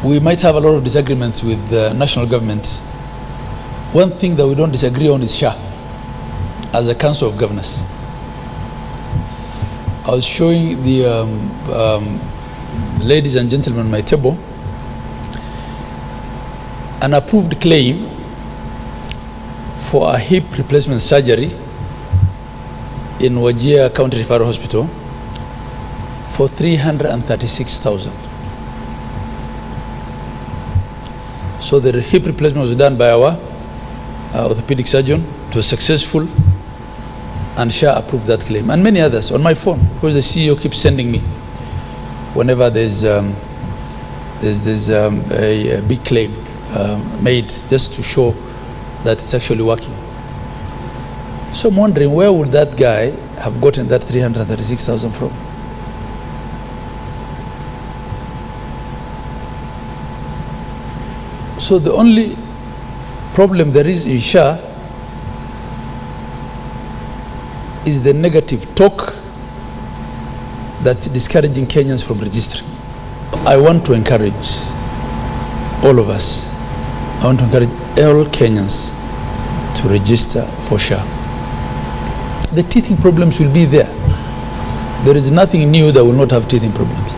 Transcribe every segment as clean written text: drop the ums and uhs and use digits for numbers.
we might have a lot of disagreements with the national government. One thing that we don't disagree on is SHA as a council of governors. I was showing the ladies and gentlemen on my table an approved claim for a hip replacement surgery in Wajir County Referral Hospital for 336,000. So the hip replacement was done by our orthopedic surgeon. It was successful, and SHA approved that claim, and many others on my phone, because the CEO keeps sending me whenever there's a big claim made, just to show that it's actually working. So I'm wondering, where would that guy have gotten that 336,000 from? So the only problem there is in SHA is the negative talk that's discouraging Kenyans from registering. I want to encourage all of us, I want to encourage all Kenyans to register for SHA. The teething problems will be there. There is nothing new that will not have teething problems.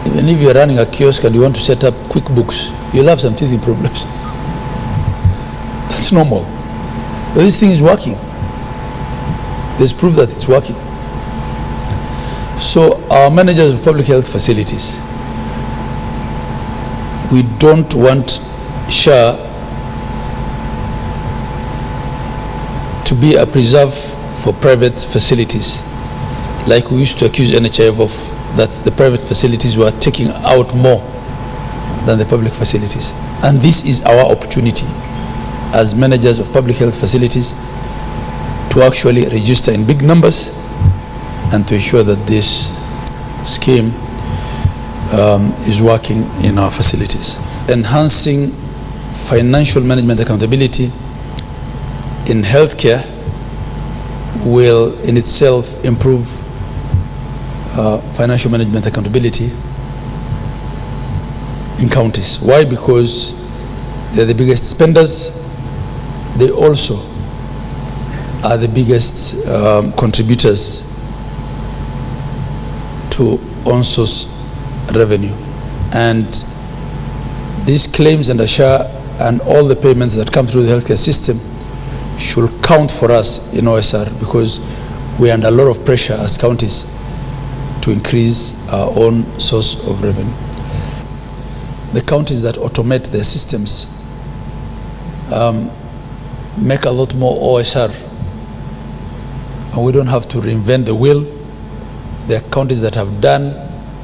Even if you're running a kiosk and you want to set up QuickBooks, you'll have some teething problems. That's normal. But this thing is working. There's proof that it's working. So our managers of public health facilities, we don't want SHA to be a preserve for private facilities, like we used to accuse NHIF of, that the private facilities were taking out more than the public facilities. And this is our opportunity as managers of public health facilities to actually register in big numbers and to ensure that this scheme is working in our facilities. Enhancing financial management accountability in healthcare will in itself improve financial management accountability in counties. Why? Because they're the biggest spenders. They also are the biggest contributors to on-source revenue. And these claims under SHA and all the payments that come through the healthcare system should count for us in OSR, because we are under a lot of pressure as counties to increase our own source of revenue. The counties that automate their systems make a lot more OSR, and we don't have to reinvent the wheel. There are counties that have done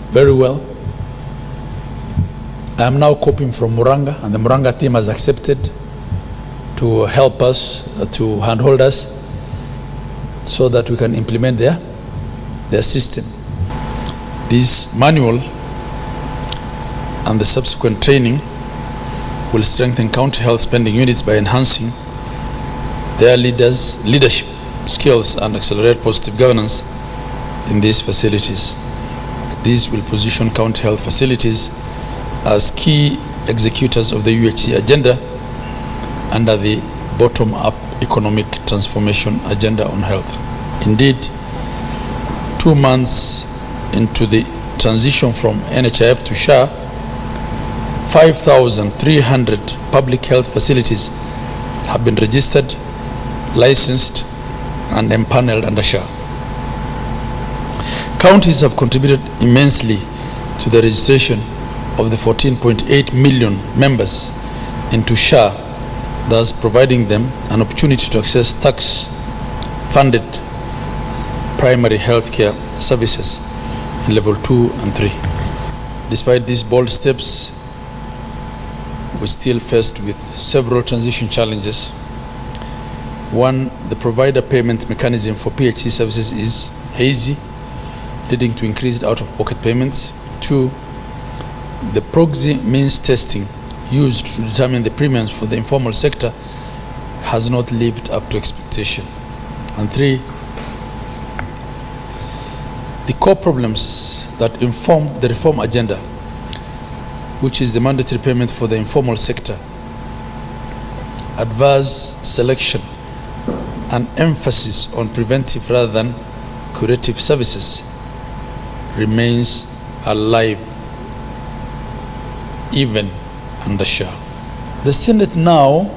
very well. I am now copying from Muranga, and the Muranga team has accepted to help us, to handhold us, so that we can implement their system. This manual and the subsequent training will strengthen county health spending units by enhancing their leadership skills and accelerate positive governance in these facilities. These will position county health facilities as key executors of the UHC agenda under the bottom-up economic transformation agenda on health. Indeed, 2 months into the transition from NHIF to SHA, 5,300 public health facilities have been registered, licensed, and empaneled under SHA. Counties have contributed immensely to the registration of the 14.8 million members into SHA, thus providing them an opportunity to access tax-funded primary health care services in level 2 and 3. Despite these bold steps, we're still faced with several transition challenges. One, the provider payment mechanism for PHC services is hazy, leading to increased out-of-pocket payments. Two, the proxy means testing used to determine the premiums for the informal sector has not lived up to expectation. And three, the core problems that inform the reform agenda, which is the mandatory payment for the informal sector, adverse selection, and emphasis on preventive rather than curative services remains alive even under SHA. The Senate now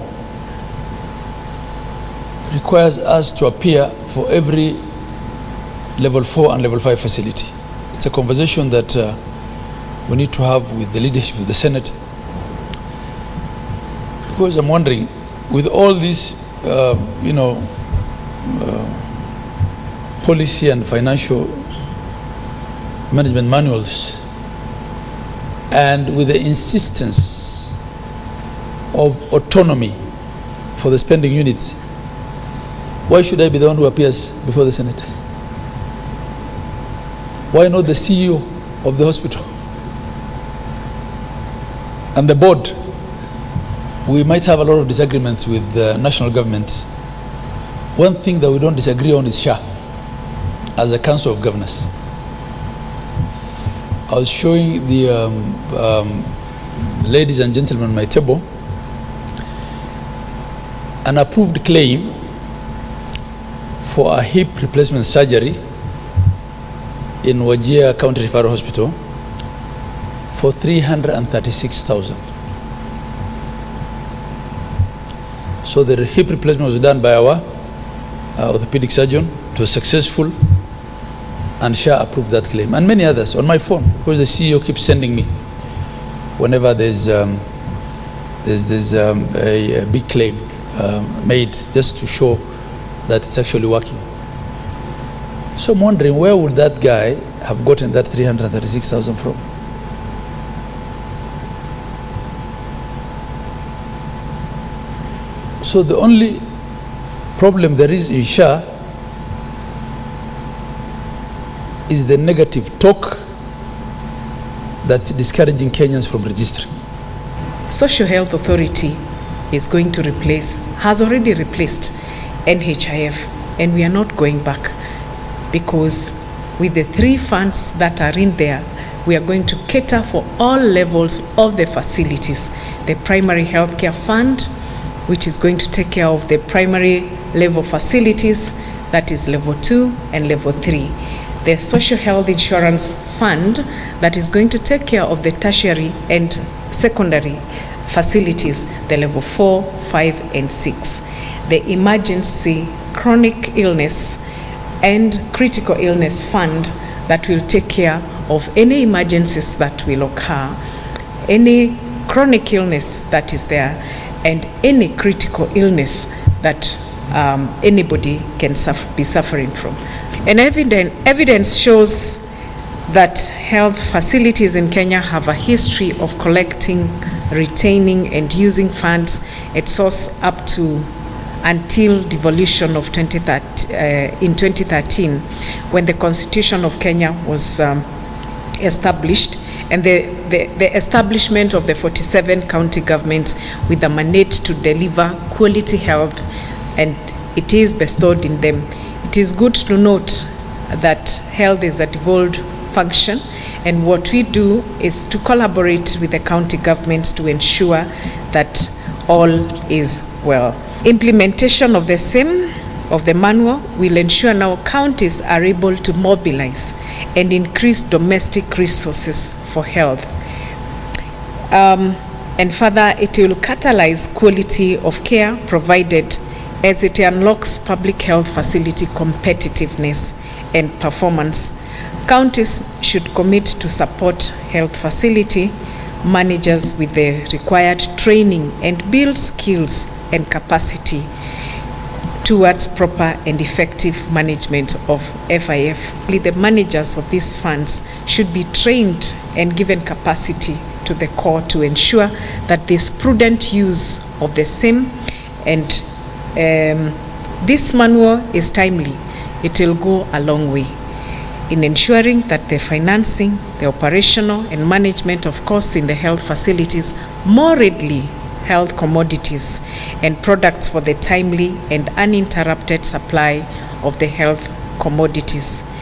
requires us to appear for every level 4 and level 5 facility. It's a conversation that we need to have with the leadership of the Senate, because I'm wondering, with all these policy and financial management manuals, and with the insistence of autonomy for the spending units, why should I be the one who appears before the Senate? Why not the CEO of the hospital and the board? We might have a lot of disagreements with the national government. One thing that we don't disagree on is SHA as a council of governors. I was showing the ladies and gentlemen on my table an approved claim for a hip replacement surgery in Wajir County Referral Hospital for 336,000. So the hip replacement was done by our orthopedic surgeon. It was successful, and SHA approved that claim, and many others on my phone, because the CEO keeps sending me whenever there's a big claim made, just to show that it's actually working. So I'm wondering, where would that guy have gotten that 336,000 from? So the only problem there is in SHA is the negative talk that's discouraging Kenyans from registering. Social Health Authority is going to has already replaced NHIF, and we are not going back, because with the 3 funds that are in there, we are going to cater for all levels of the facilities. The primary healthcare fund, which is going to take care of the primary level facilities, that is level 2 and level 3. The social health insurance fund, that is going to take care of the tertiary and secondary facilities, the level 4, 5, and 6. The emergency chronic illness and critical illness fund, that will take care of any emergencies that will occur, any chronic illness that is there, and any critical illness that anybody can be suffering from. And evidence shows that health facilities in Kenya have a history of collecting, retaining, and using funds at source up to until devolution of in 2013, when the Constitution of Kenya was established, and the establishment of the 47 county governments with a mandate to deliver quality health, and it is bestowed in them. It is good to note that health is a devolved function, and what we do is to collaborate with the county governments to ensure that all is well. Implementation of the same, of the manual, will ensure now counties are able to mobilize and increase domestic resources for health. And further, it will catalyze quality of care provided, as it unlocks public health facility competitiveness and performance. Counties should commit to support health facility managers with the required training and build skills and capacity towards proper and effective management of FIF. The managers of these funds should be trained and given capacity to the core to ensure that this prudent use of the same, and this manual is timely. It will go a long way in ensuring that the financing, the operational and management of costs in the health facilities more readily health commodities and products for the timely and uninterrupted supply of the health commodities.